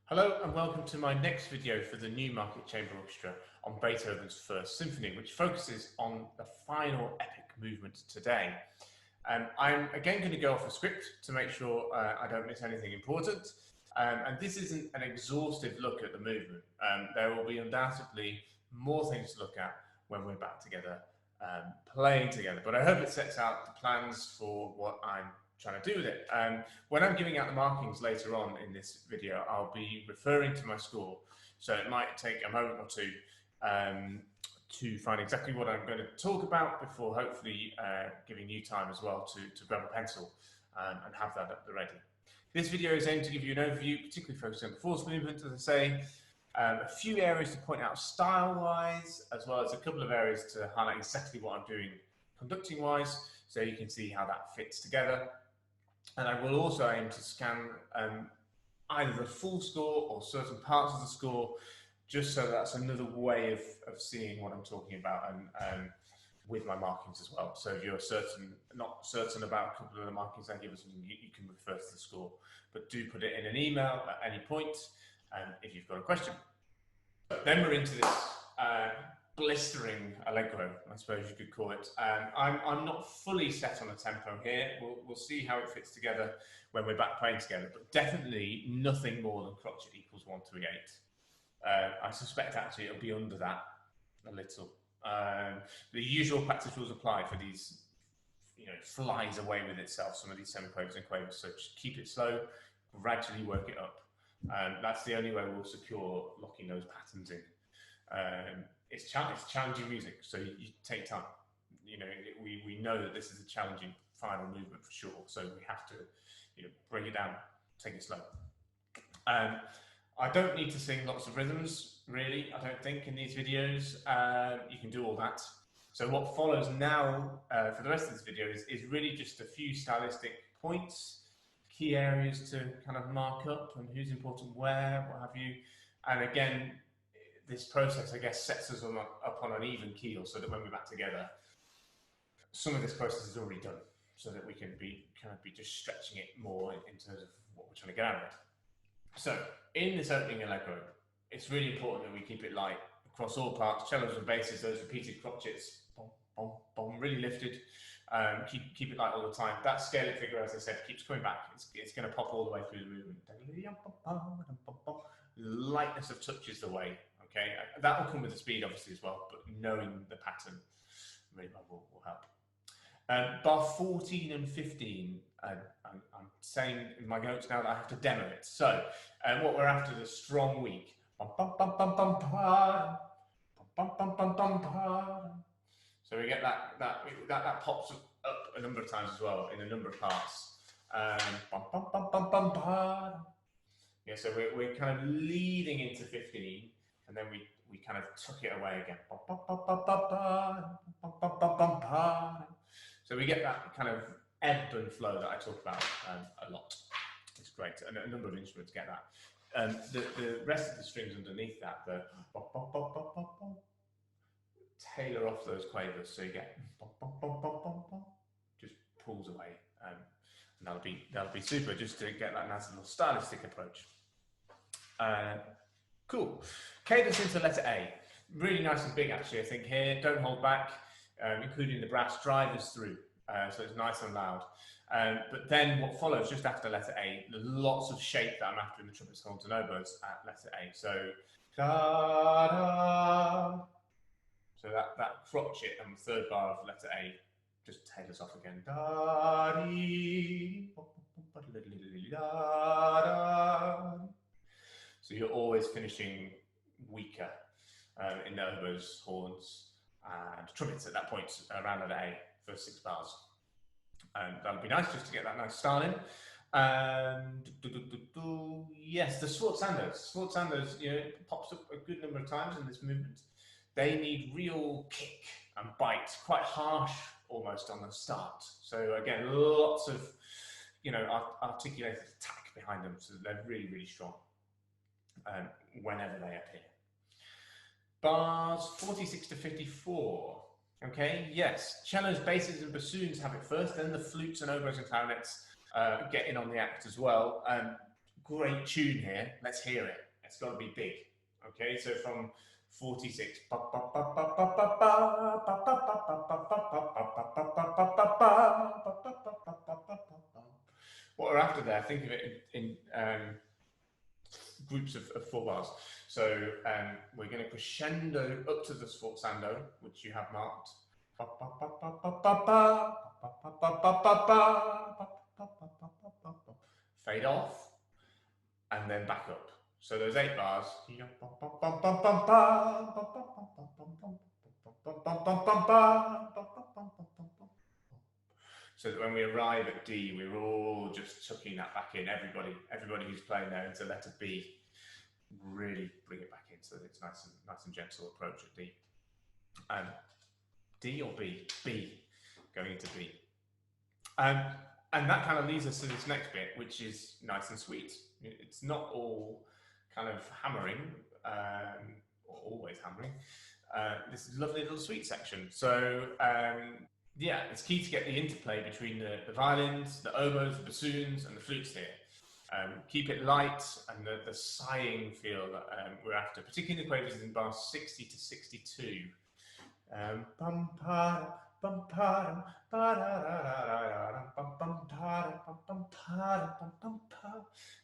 Hello and welcome to my next video for the Newmarket Chamber Orchestra on Beethoven's First Symphony, which focuses on the final epic movement today. I'm again going to go off a script to make sure I don't miss anything important. And this isn't an exhaustive look at the movement. There will be undoubtedly more things to look at when we're back together playing together. But I hope it sets out the plans for what I'm trying to do with it. When I'm giving out the markings later on in this video, I'll be referring to my score. So it might take a moment or two to find exactly what I'm going to talk about before hopefully giving you time as well to grab a pencil and have that at the ready. This video is aimed to give you an overview, particularly focusing on the fourth movement, as I say, a few areas to point out style-wise, as well as a couple of areas to highlight exactly what I'm doing conducting-wise, so you can see how that fits together. And I will also aim to scan either the full score or certain parts of the score, just so that's another way of seeing what I'm talking about and with my markings as well. So if you're not certain about a couple of the markings I give us, you can refer to the score. But do put it in an email at any point if you've got a question. Then we're into this blistering allegro, I suppose you could call it. I'm not fully set on a tempo here. We'll see how it fits together when we're back playing together, but definitely nothing more than crotchet equals 138. I suspect actually it'll be under that a little. The usual practice rules apply for these, flies away with itself, some of these semiquavers and quavers, so just keep it slow, gradually work it up. That's the only way we'll secure locking those patterns in. It's challenging music, so you take time. We know that this is a challenging final movement for sure, so we have to break it down, take it slow. I don't need to sing lots of rhythms, really, I don't think, in these videos. You can do all that. So what follows now for the rest of this video is really just a few stylistic points, key areas to kind of mark up and who's important where, what have you. And again, this process, I guess, sets us up on an even keel so that when we're back together, some of this process is already done so that we can be just stretching it more in terms of what we're trying to get out of it. So in this opening allegro, it's really important that we keep it light across all parts, cellos and basses, those repeated crotchets, bom, bom, bom, really lifted. Keep it light all the time. That scaling figure, as I said, keeps coming back. It's going to pop all the way through the movement. Lightness of touch is the way. Okay, that will come with the speed, obviously, as well. But knowing the pattern really will help. Bar 14 and 15. I'm saying in my notes now that I have to demo it. So what we're after is a strong weak. So we get that pops up a number of times as well in a number of parts. Yeah, so we're kind of leading into 15, and then we kind of tuck it away again. So we get that kind of ebb and flow that I talk about a lot. It's great, and a number of instruments get that. The rest of the strings underneath that, the tailor off those quavers, so you get just pulls away, and that'll be super just to get that nice little stylistic approach. Cool. Cadence into letter A, really nice and big actually. I think here, don't hold back, including the brass drivers through, so it's nice and loud. But then what follows just after letter A, there's lots of shape that I'm after in the trumpets, horns, and oboes at letter A. So da da. So that crotchet and the third bar of letter A just tailors off again. Da dee, da da. So you're always finishing weaker in the oboes, horns, and trumpets at that point around letter A, first 6 bars. That'll be nice just to get that nice style in. Yes, the Sforzandos, pops up a good number of times in this movement. They need real kick and bite, quite harsh almost on the start. So again, lots of articulated attack behind them, so they're really, really strong whenever they appear. Bars 46 to 54. Okay, yes, cellos, basses, and bassoons have it first, then the flutes and oboes and clarinets get in on the act as well. great tune here. Let's hear it. It's got to be big. Okay, so from 46. What we're after there, think of it in groups of 4 bars. So we're going to crescendo up to the sforzando, which you have marked. Fade off, and then back up. So those 8 bars. So that when we arrive at D, we're all just chucking that back in. Everybody who's playing there into letter B, really bring it back in so that it's nice and gentle approach at D. D or B? B, going into B. And that kind of leads us to this next bit, which is nice and sweet. It's not all kind of hammering, or always hammering. This lovely little sweet section. So yeah, it's key to get the interplay between the violins, the oboes, the bassoons, and the flutes here. Keep it light and the sighing feel that we're after, particularly the quavers in bars 60 to 62.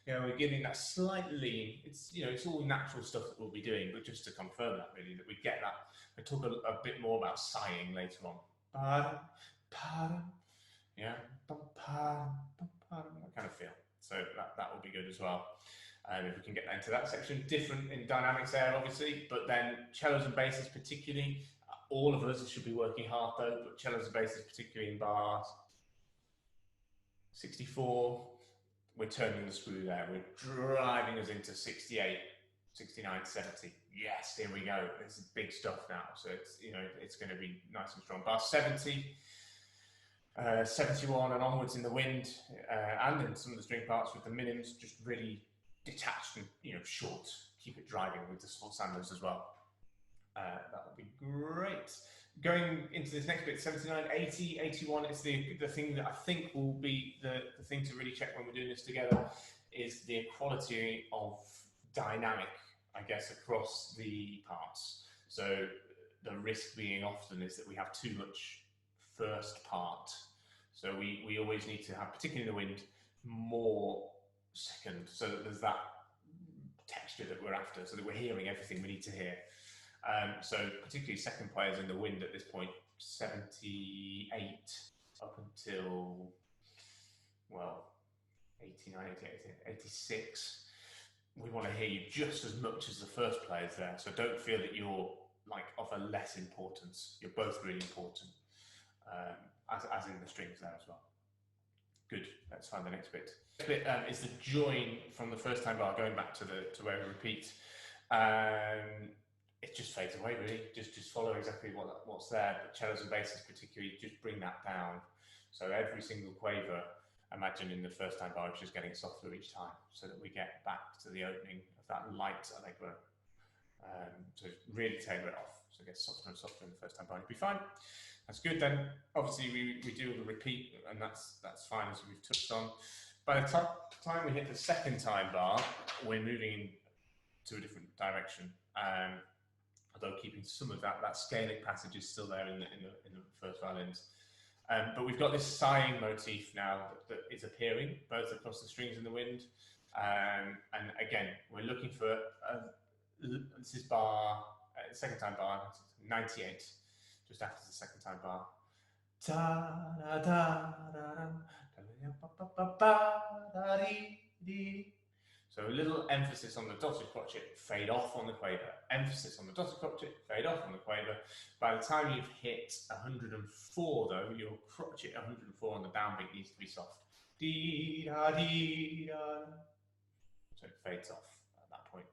We're getting that slight lean. It's all natural stuff that we'll be doing, but just to confirm that really, that we get that. We'll talk a bit more about sighing later on. Yeah, that kind of feel. So that will be good as well. If we can get into that section, different in dynamics there, obviously, but then cellos and basses particularly. All of us should be working hard though, but cellos and basses particularly in bars 64, we're turning the screw there. We're driving us into 68, 69, 70. Yes, here we go. This is big stuff now. So it's going to be nice and strong. Bar 70, 71 and onwards in the wind, and in some of the string parts with the minims, just really detached and short. Keep it driving with the sforzandos as well. That would be great. Going into this next bit, 79, 80, 81 is the thing that I think will be the thing to really check when we're doing this together, is the equality of dynamic, I guess, across the parts. So the risk being often is that we have too much first part. So we always need to have, particularly in the wind, more second, so that there's that texture that we're after, so that we're hearing everything we need to hear. So particularly second players in the wind at this point, 78 up until, well, 89, 88, 86. We want to hear you just as much as the first players there. So don't feel that you're like of a less importance. You're both really important, as in the strings there as well. Good, let's find the next bit. Next bit is the join from the first time bar, going back to where we repeat. It just fades away really, just follow exactly what's there, but cellos and basses particularly, just bring that down. So every single quaver, imagine in the first time bar, it's just getting softer each time, so that we get back to the opening of that light allegro. So really tailor it off, so it gets softer and softer in the first time bar, you'll be fine. That's good. Then obviously we do the repeat, and that's fine, as we've touched on. By the time we hit the second time bar, we're moving to a different direction. Although keeping some of that scaling passage is still there in the first violins. But we've got this sighing motif now that is appearing both across the strings and the wind. And again, we're looking for, this is bar, second time bar, 98, just after the second time bar. So a little emphasis on the dotted crotchet, fade off on the quaver. Emphasis on the dotted crotchet, fade off on the quaver. By the time you've hit 104 though, your crotchet 104 on the downbeat needs to be soft. Dee da dee da. So it fades off at that point.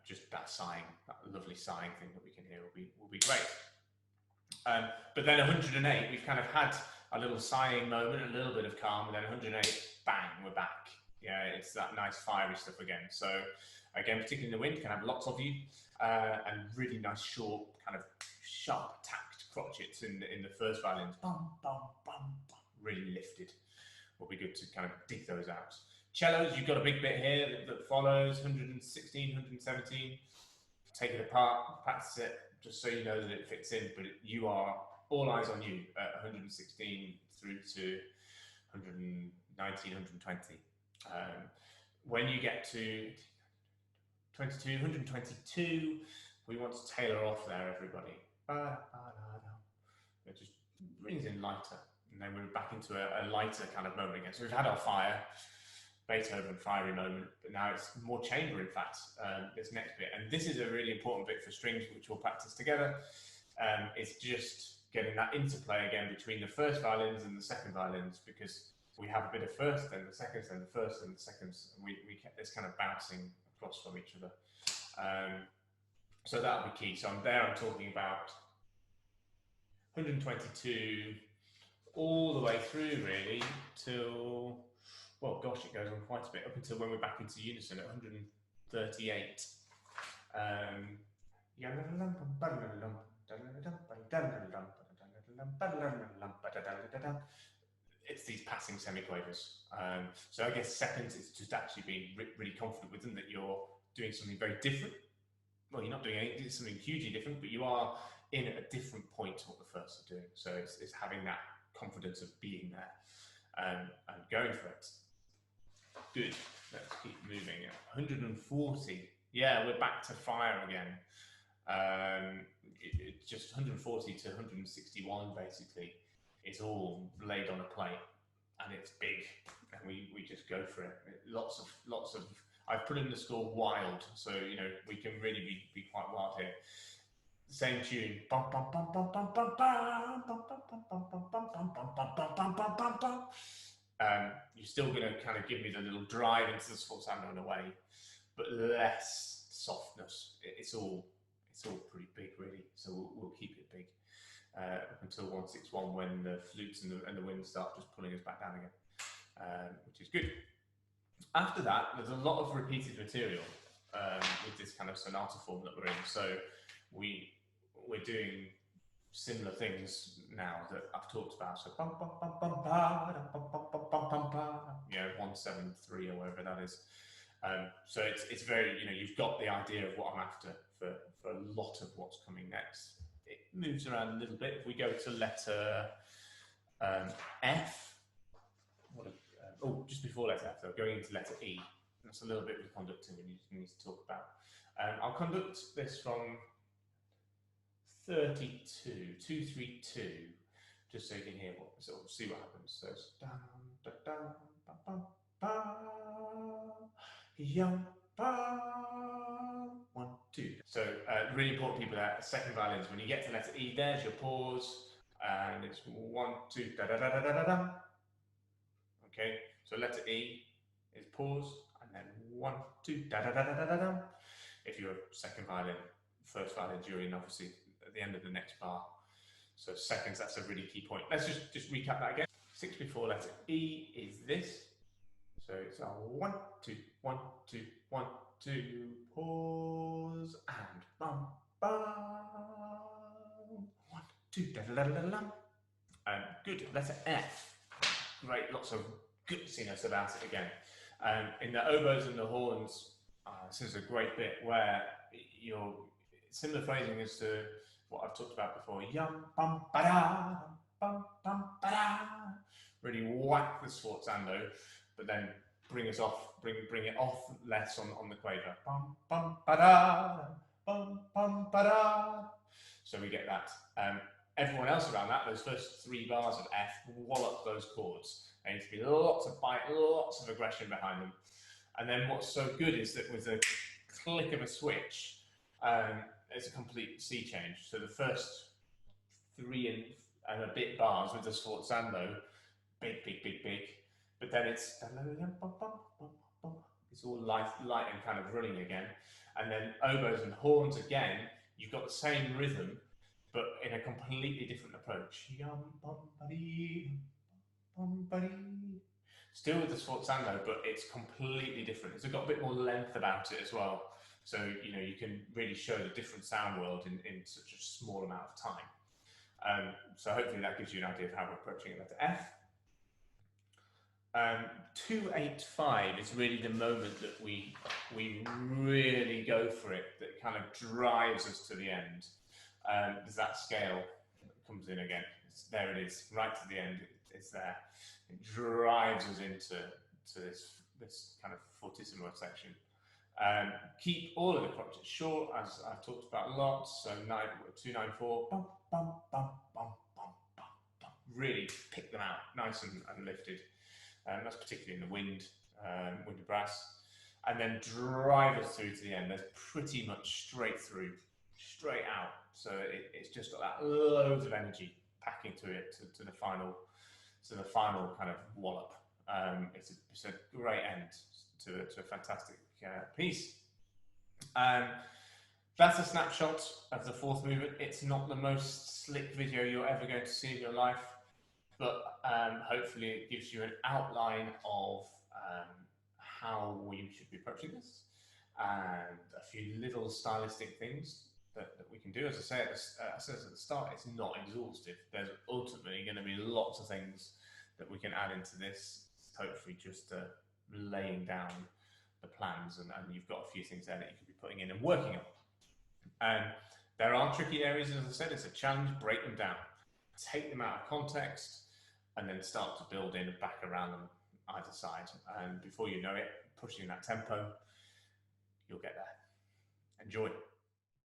Just that sighing, that lovely sighing thing that we can hear will be great. But then 108, we've kind of had a little sighing moment, a little bit of calm, and then 108, bang, we're back. Yeah, it's that nice fiery stuff again. So again, particularly in the wind, can have lots of you, and really nice short, kind of sharp tacked crotchets in the first violins. Bum, bum, bum, bum, really lifted. Will be good to kind of dig those out. Cellos, you've got a big bit here that follows 116, 117. Take it apart, practice it, just so you know that it fits in. But you are all eyes on you at 116 through to 119, 120. When you get to 122, we want to tailor off there, everybody. It just brings in lighter, and then we're back into a lighter kind of moment again. So we've had our Beethoven fiery moment, but now it's more chamber, in fact, this next bit. And this is a really important bit for strings, which we'll practice together. It's just getting that interplay again between the first violins and the second violins, because we have a bit of first, then the seconds, then the first, and the seconds, and we get this kind of bouncing across from each other. So that'll be key. So I'm talking about 122 all the way through, really, till, well, gosh, it goes on quite a bit, up until when we're back into unison at 138. It's these passing semiquavers. So I guess seconds is just actually being really confident with them that you're doing something very different. Well, you're not doing something hugely different, but you are in at a different point to what the first are doing. So it's having that confidence of being there and going for it. Good. Let's keep moving. 140. Yeah, we're back to fire again. It's just 140 to 161 basically. It's all laid on a plate, and it's big, and we just go for it. Lots of. I've put in the score wild, so you know we can really be quite wild here. Same tune. You're still going to kind of give me the little drive into the sforzando in a way, but less softness. It's all pretty big, really. So we'll keep it big up until 161, when the flutes and the winds start just pulling us back down again, which is good. After that, there's a lot of repeated material with this kind of sonata form that we're in. So we're doing similar things now that I've talked about. So bum, bum, bum, bum, ba, bum, bum, bum, bum, bum, ba, 173 or whatever that is. So it's very, you've got the idea of what I'm after for a lot of what's coming next. It moves around a little bit. If we go to letter F, just before letter F, though, going into letter E, that's a little bit with conducting we need to talk about. I'll conduct this from 32, 232, just so you can hear see what happens. So it's down, down, ba, ba, ba, yum, ba, 1, 2. So really important people there. Second violins. When you get to letter E, there's your pause, and it's 1, 2, da da da da da da da. Okay, so letter E is pause, and then 1, 2, da da da da da da da. If you're a second violin, first violin during, obviously at the end of the next bar. So seconds, that's a really key point. Let's just recap that again. 6 before letter E is this. So it's a 1, 2, 1, 2, 1, 2, pause, and bum, bum, 1, 2, da da da da da. Good. Letter F. Great. Lots of goodsiness about it again. In the oboes and the horns, this is a great bit where you're similar phrasing as to what I've talked about before. Yum bum ba da, bum bum ba da. Really whack the sforzando, but then bring it off less on the quaver. Bum bum ba da, bum bum ba da. So we get that. Everyone else around that, those first 3 bars of F, wallop those chords. There needs to be lots of bite, lots of aggression behind them. And then what's so good is that with a click of a switch, it's a complete sea change. So the first 3 and a bit bars with the sforzando, big, big, big, big. But then it's all light and kind of running again. And then oboes and horns again, you've got the same rhythm, but in a completely different approach. Still with the sforzando, but it's completely different. It's got a bit more length about it as well. So, you can really show the different sound world in such a small amount of time. So hopefully that gives you an idea of how we're approaching it. Letter F. 285 is really the moment that we really go for it, that kind of drives us to the end. There's that scale that comes in again. There it is, right to the end. It's there. It drives us into this kind of fortissimo section. Keep all of the crotchets short, as I've talked about a lot. So 294, bum, bum, bum, bum, bum, bum, bum. Really pick them out, nice and lifted. That's particularly in the wind brass. And then drive us through to the end. There's pretty much straight through, straight out. So it's just got that loads of energy packing to it to the final kind of wallop. It's a great end to a fantastic piece. That's a snapshot of the fourth movement. It's not the most slick video you're ever going to see in your life, but hopefully it gives you an outline of how we should be approaching this, and a few little stylistic things that we can do. As I said at the start, it's not exhaustive. There's ultimately going to be lots of things that we can add into this, hopefully just laying down the plans, and you've got a few things there that you can be putting in and working on. There are tricky areas, as I said. It's a challenge. Break them down, take them out of context, and then start to build in and back around them either side. And befing you know it, pushing that tempo, you'll get there. Enjoy.